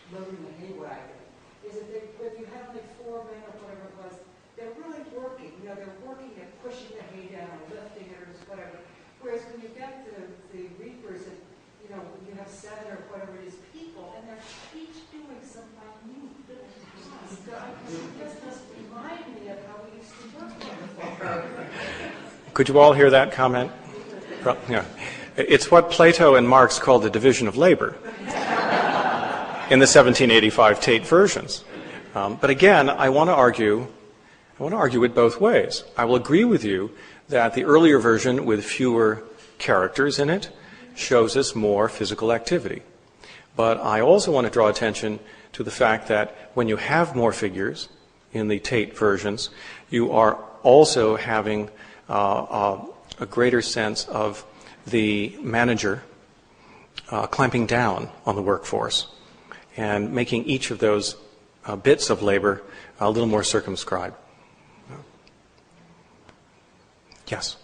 loading the hay wagon, is that when you have like 4 men or whatever it was, they're really working. You know, they're working at pushing the hay down or lifting it or whatever. Whereas when you get the reapers, and you know, you have 7 or whatever it is people, and they're each doing some minute little task. It just doesn't remind me of how we used to work on the farm. Could you all hear that comment? Yeah. It's what Plato and Marx called the division of labor in the 1785 Tate versions. But again, I want to argue it both ways. I will agree with you that the earlier version with fewer characters in it shows us more physical activity. But I also want to draw attention to the fact that when you have more figures in the Tate versions, you are also having a greater sense of the manager clamping down on the workforce and making each of those bits of labor a little more circumscribed. Yes?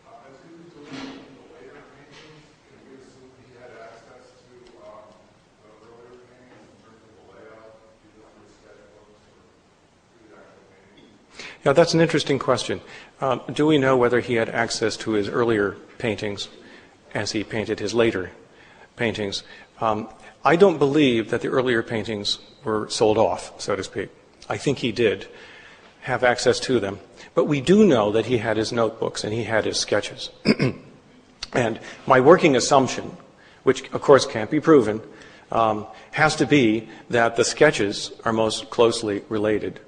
As he was doing the later paintings, can we assume he had access to the earlier paintings in terms of the layout, either through sketchbooks or through the actual paintings? Yeah, that's an interesting question. Do we know whether he had access to his earlier paintings as he painted his later paintings? I don't believe that the earlier paintings were sold off, so to speak. I think he did have access to them. But we do know that he had his notebooks and he had his sketches. And my working assumption, which of course can't be proven, has to be that the sketches are most closely related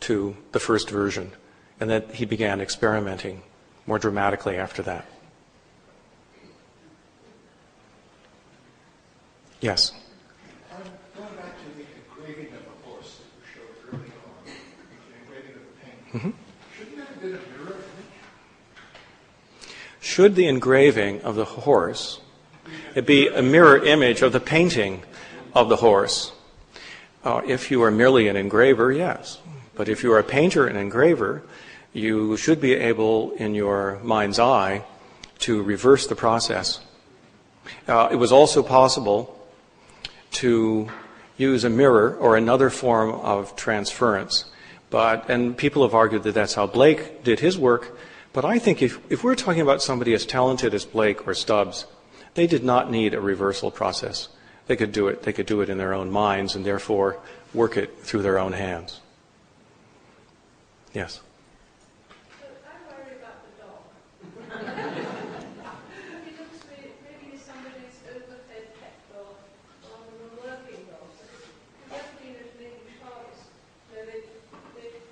to the first version, and that he began experimenting more dramatically after that. Yes? Going back to the engraving of the horse that you showed early on, the engraving of the painting, shouldn't that have been a mirror image? Should the engraving of the horse it be a mirror image of the painting of the horse? If you are merely an engraver, yes. But if you are a painter and engraver, you should be able, in your mind's eye, to reverse the process. It was also possible to use a mirror or another form of transference. And people have argued that that's how Blake did his work. But I think if we're talking about somebody as talented as Blake or Stubbs, they did not need a reversal process. They could do it. They could do it in their own minds and therefore work it through their own hands. Yes? I'm worried about the dog. He looks maybe somebody's overfed pet dog rather than a working dog. It doesn't mean that in English farms, they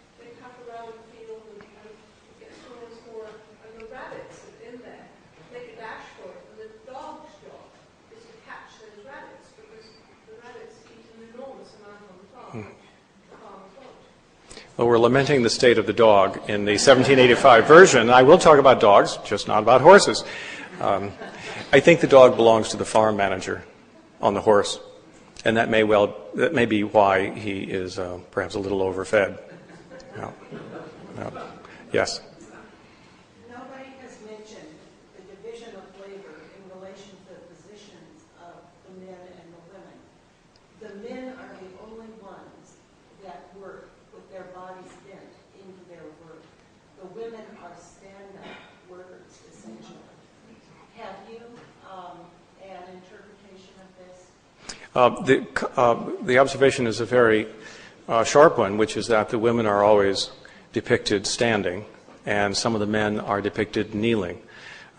Well, we're lamenting the state of the dog in the 1785 version. I will talk about dogs, just not about horses. I think the dog belongs to the farm manager on the horse, and that may be why he is perhaps a little overfed. No. Yes. Nobody has mentioned the division of labor in relation to the positions of the men and the women. The men are the only ones that work with their bodies bent into their work. The women are stand-up workers, essentially. Have you an interpretation of this? The observation is a very sharp one, which is that the women are always depicted standing, and some of the men are depicted kneeling.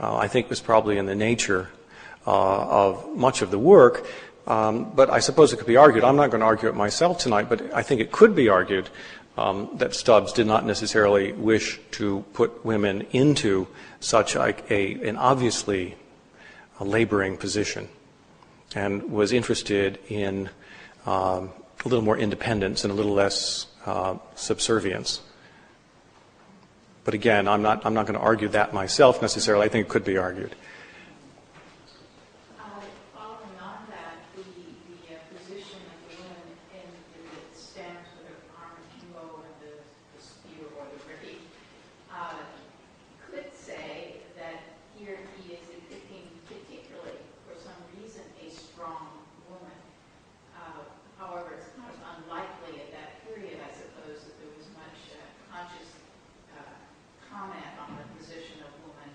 I think it was probably in the nature of much of the work, but I suppose it could be argued. I'm not going to argue it myself tonight, but I think it could be argued that Stubbs did not necessarily wish to put women into such an obviously laboring position, and was interested in a little more independence and a little less subservience. But again, I'm not going to argue that myself necessarily. I think it could be argued. Following on that, the position of the women in the stance with the arm akimbo and the spear or the ready could say that here he is depicting particularly, for some reason, a strong woman. However, it's kind of unlikely at that period, I suppose, that there was much conscious comment on the position of woman,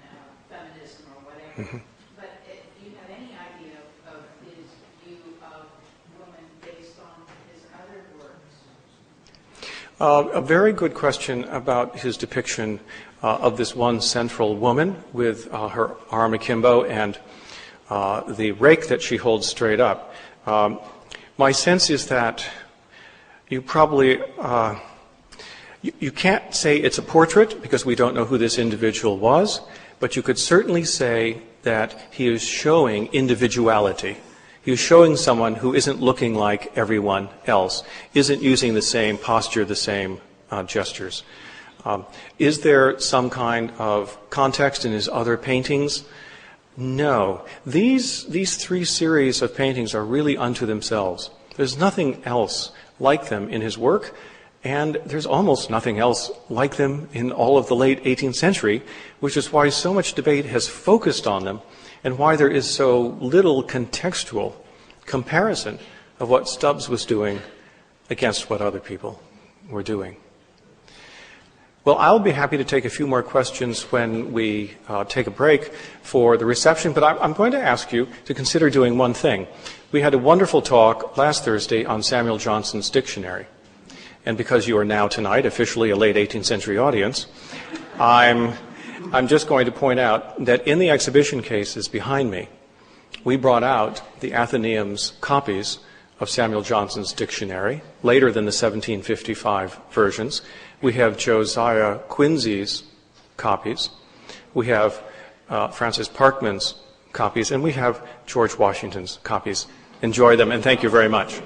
feminism or whatever. Mm-hmm. But do you have any idea of his view of woman based on his other works? A very good question about his depiction of this one central woman with her arm akimbo and the rake that she holds straight up. My sense is that you probably you can't say it's a portrait because we don't know who this individual was, but you could certainly say that he is showing individuality. He is showing someone who isn't looking like everyone else, isn't using the same posture, the same gestures. Is there some kind of context in his other paintings? No. These three series of paintings are really unto themselves. There's nothing else like them in his work, and there's almost nothing else like them in all of the late 18th century, which is why so much debate has focused on them and why there is so little contextual comparison of what Stubbs was doing against what other people were doing. Well, I'll be happy to take a few more questions when we take a break for the reception, but I'm going to ask you to consider doing one thing. We had a wonderful talk last Thursday on Samuel Johnson's dictionary. And because you are now tonight officially a late 18th century audience, I'm just going to point out that in the exhibition cases behind me, we brought out the Athenaeum's copies of Samuel Johnson's dictionary, later than the 1755 versions. We have Josiah Quincy's copies. We have Francis Parkman's copies, and we have George Washington's copies. Enjoy them, and thank you very much.